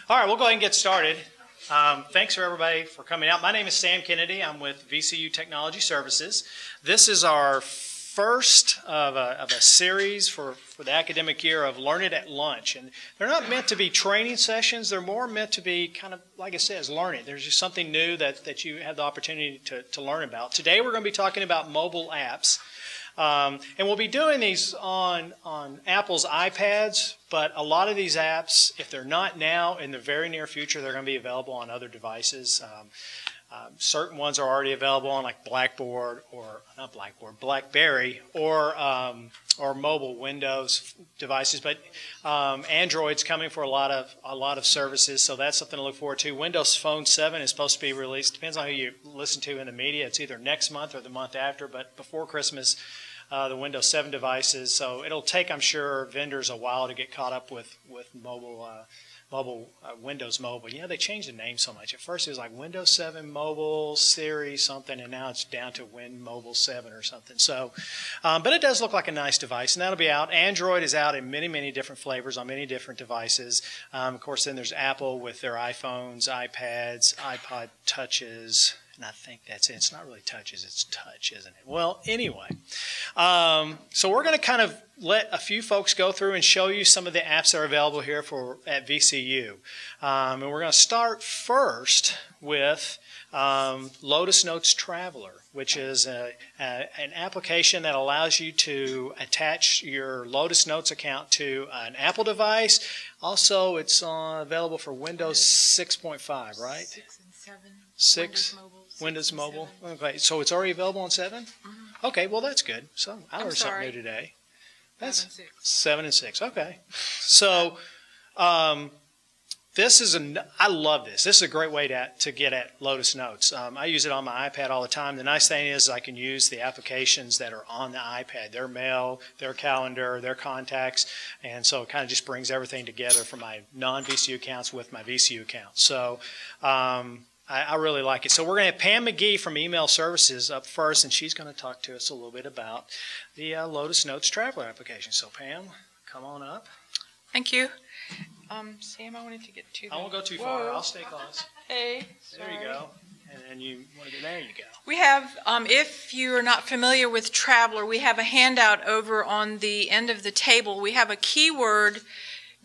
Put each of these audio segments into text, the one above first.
All right, we'll go ahead and get started. Thanks for everybody for coming out. My name is Sam Kennedy. I'm with VCU Technology Services. This is our first of a series for the academic year of LearnIT Lunch. And they're not meant to be training sessions. They're more meant to be kind of, like it says, learning. There's just something new that you have the opportunity to learn about. Today we're going to be talking about mobile apps. And we'll be doing these on Apple's iPads, but a lot of these apps, if they're not now, in the very near future, they're going to be available on other devices. Certain ones are already available on like BlackBerry or mobile Windows devices, but Android's coming for a lot of services, so that's something to look forward to. Windows Phone 7 is supposed to be released. Depends on who you listen to in the media. It's either next month or the month after, but before Christmas, the Windows 7 devices. So it'll take, I'm sure, vendors a while to get caught up with Windows Mobile. You know, they changed the name so much. At first it was like Windows 7 Mobile Series something, and now it's down to Win Mobile 7 or something. So, but it does look like a nice device, and that'll be out. Android is out in many, many different flavors on many different devices. Of course, then there's Apple with their iPhones, iPads, iPod Touches, and I think that's it. It's not really touches, it's touch, isn't it? Well, anyway, so we're going to kind of let a few folks go through and show you some of the apps that are available here at VCU. And we're going to start first with Lotus Notes Traveler, which is an application that allows you to attach your Lotus Notes account to an Apple device. Also, it's available for Windows 6.5, right? 6 and 7. 6. Windows Mobile. Okay, so it's already available on 7? Mm-hmm. Okay, well that's good. So I learned something new today. That's 7 and 6. Okay. So this is I love this. This is a great way to get at Lotus Notes. I use it on my iPad all the time. The nice thing is I can use the applications that are on the iPad, their mail, their calendar, their contacts, and so it kind of just brings everything together for my non-VCU accounts with my VCU account. So I really like it. So we're going to have Pam McGee from Email Services up first, and she's going to talk to us a little bit about the Lotus Notes Traveler application. So Pam, come on up. Thank you. Sam, I wanted to get to I won't go too far. I'll stay close. Hey, there you go. And then you want to get there, you go. We have, if you are not familiar with Traveler, we have a handout over on the end of the table. We have a keyword,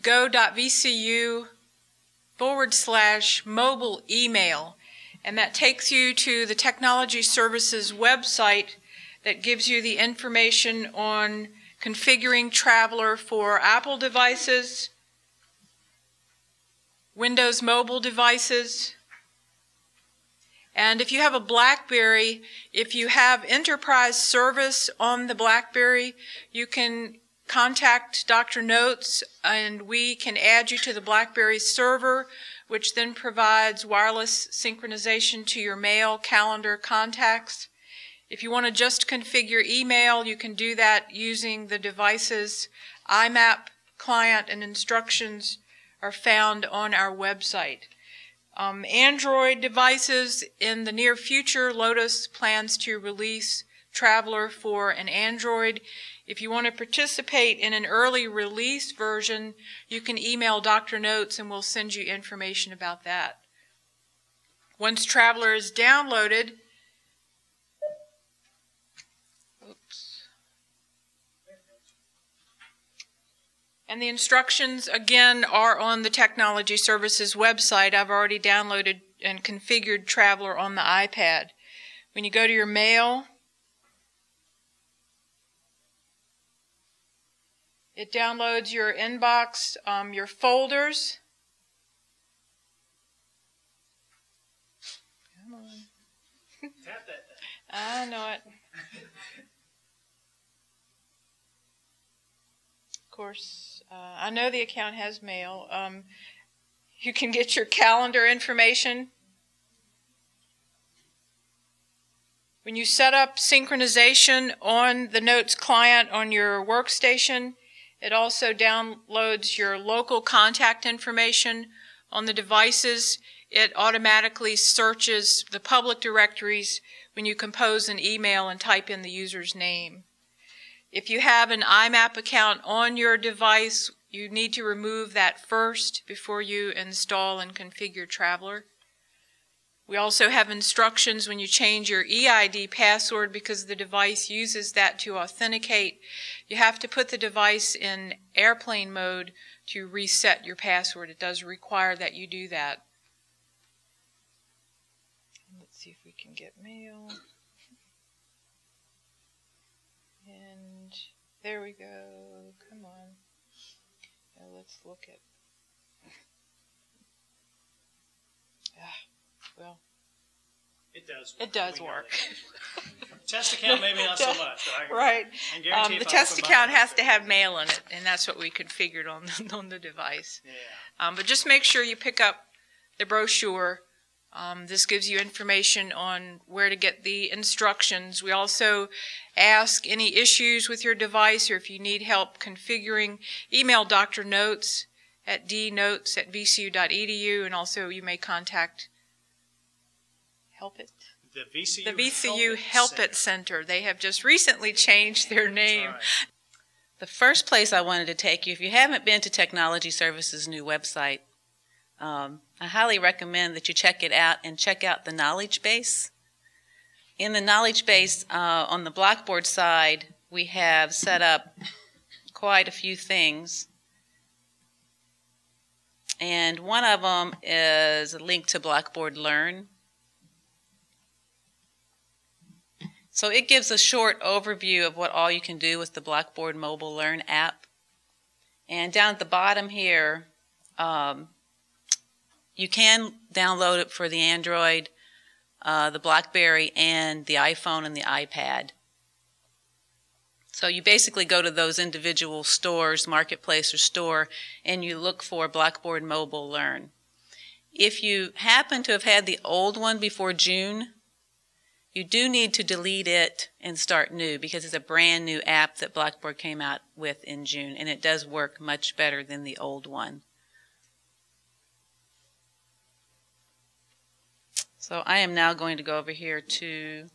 go.vcu/mobile email, and that takes you to the Technology Services website that gives you the information on configuring Traveler for Apple devices, Windows mobile devices, and if you have a BlackBerry, if you have enterprise service on the BlackBerry, you can contact Dr. Notes and we can add you to the BlackBerry server, which then provides wireless synchronization to your mail, calendar, contacts. If you want to just configure email, you can do that using the device's IMAP client, and instructions are found on our website. Android devices, in the near future, Lotus plans to release Traveler for an Android. If you want to participate in an early release version, you can email Dr. Notes and we'll send you information about that. Once Traveler is downloaded, and the instructions, again, are on the Technology Services website. I've already downloaded and configured Traveler on the iPad. When you go to your mail, it downloads your inbox, your folders. Come on. Tap that thing. I know it. Of course, I know the account has mail. You can get your calendar information. When you set up synchronization on the Notes client on your workstation, it also downloads your local contact information on the devices. It automatically searches the public directories when you compose an email and type in the user's name. If you have an IMAP account on your device, you need to remove that first before you install and configure Traveler. We also have instructions when you change your EID password, because the device uses that to authenticate. You have to put the device in airplane mode to reset your password. It does require that you do that. Let's see if we can get mail. And there we go. Come on. Now let's look at. Well, it does work. It does work. Test account, maybe not so much. But Right. The test account has to have mail in it, and that's what we configured on the device. Yeah. But just make sure you pick up the brochure. This gives you information on where to get the instructions. We also ask any issues with your device, or if you need help configuring, email Dr. Notes at dnotes@vcu.edu, and also you may contact the VCU Help It Center. They have just recently changed their name. Right. The first place I wanted to take you, if you haven't been to Technology Services' new website, I highly recommend that you check it out and check out the knowledge base. In the knowledge base, on the Blackboard side, we have set up quite a few things. And one of them is a link to Blackboard Learn. So it gives a short overview of what all you can do with the Blackboard Mobile Learn app. And down at the bottom here, you can download it for the Android, the BlackBerry, and the iPhone and the iPad. So you basically go to those individual stores, marketplace or store, and you look for Blackboard Mobile Learn. If you happen to have had the old one before June, you do need to delete it and start new, because it's a brand new app that Blackboard came out with in June, and it does work much better than the old one. So I am now going to go over here to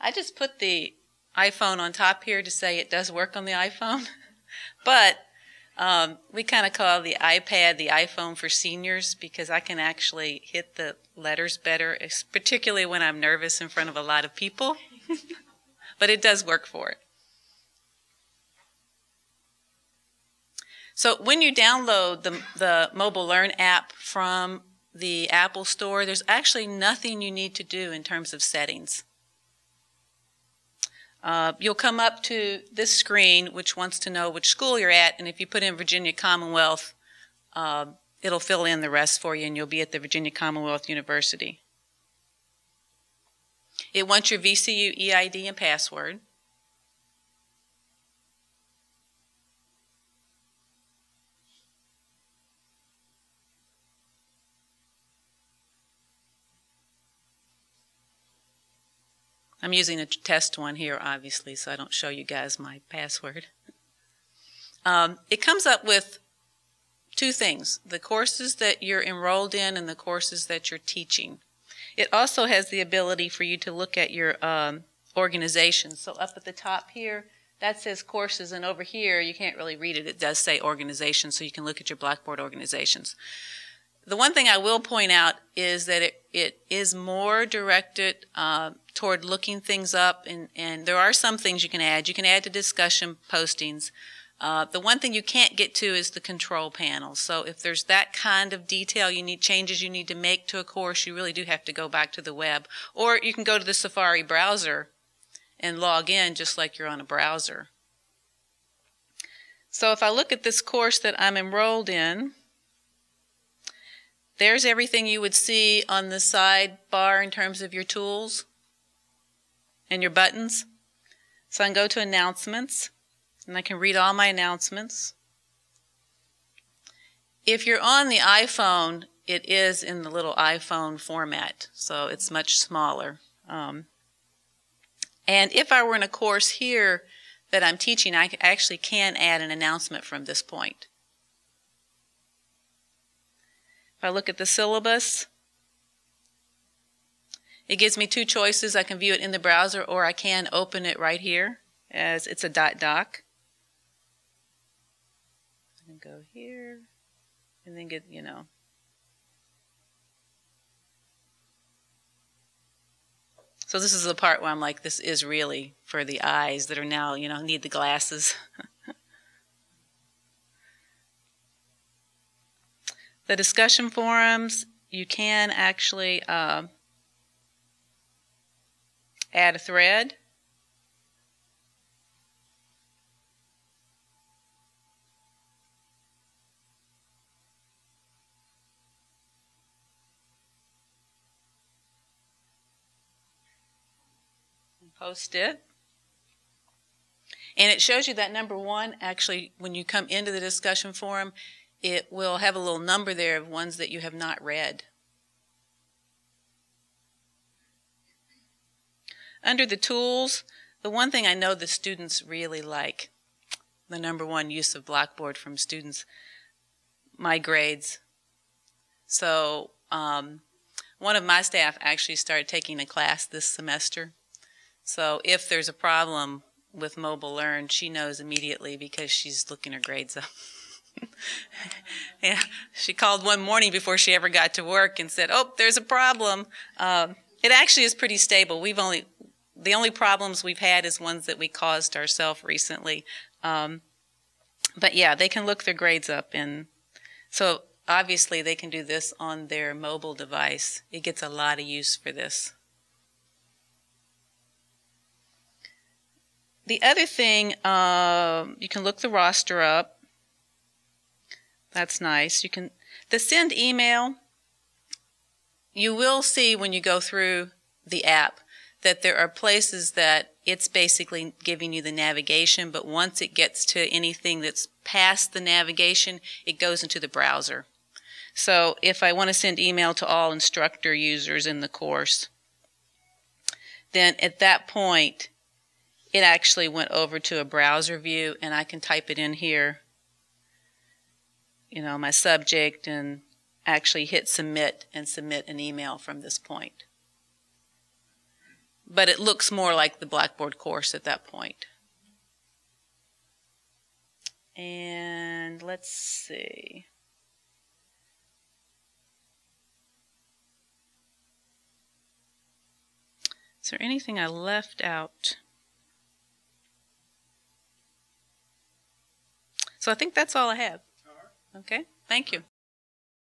I just put the iPhone on top here to say it does work on the iPhone. But we kind of call the iPad the iPhone for seniors, because I can actually hit the letters better, particularly when I'm nervous in front of a lot of people. But it does work for it. So when you download the Mobile Learn app from the Apple Store, there's actually nothing you need to do in terms of settings. You'll come up to this screen, which wants to know which school you're at, and if you put in Virginia Commonwealth, it'll fill in the rest for you, and you'll be at the Virginia Commonwealth University. It wants your VCU EID and password. I'm using a test one here, obviously, so I don't show you guys my password. It comes up with two things: the courses that you're enrolled in and the courses that you're teaching. It also has the ability for you to look at your organizations. So up at the top here, that says courses, and over here, you can't really read it. It does say organizations, so you can look at your Blackboard organizations. The one thing I will point out is that it is more directed toward looking things up, and there are some things you can add. You can add to discussion postings. The one thing you can't get to is the control panel. So if there's that kind of detail, changes you need to make to a course, you really do have to go back to the web. Or you can go to the Safari browser and log in just like you're on a browser. So if I look at this course that I'm enrolled in, there's everything you would see on the sidebar in terms of your tools and your buttons. So I can go to announcements, and I can read all my announcements. If you're on the iPhone, it is in the little iPhone format, so it's much smaller. And if I were in a course here that I'm teaching, I actually can add an announcement from this point. If I look at the syllabus, It gives me two choices. I can view it in the browser, or I can open it right here as it's a .doc. I can go here and then get, So this is the part where I'm like, this is really for the eyes that are now, need the glasses. The discussion forums, you can actually add a thread. And post it. And it shows you that number one, actually, when you come into the discussion forum, it will have a little number there of ones that you have not read. Under the tools, the one thing I know the students really like, the number one use of Blackboard from students, my grades. So one of my staff actually started taking a class this semester. So if there's a problem with Mobile Learn, she knows immediately because she's looking her grades up. Yeah, she called one morning before she ever got to work and said, "Oh, there's a problem." It actually is pretty stable. The only problems we've had is ones that we caused ourselves recently. But yeah, they can look their grades up, and so obviously they can do this on their mobile device. It gets a lot of use for this. The other thing, you can look the roster up. That's nice. The send email, you will see when you go through the app that there are places that it's basically giving you the navigation, but once it gets to anything that's past the navigation, it goes into the browser. So if I want to send email to all instructor users in the course, then at that point, it actually went over to a browser view, and I can type it in here, my subject, and actually hit submit and submit an email from this point. But it looks more like the Blackboard course at that point. And let's see. Is there anything I left out? So I think that's all I have. Okay, thank you.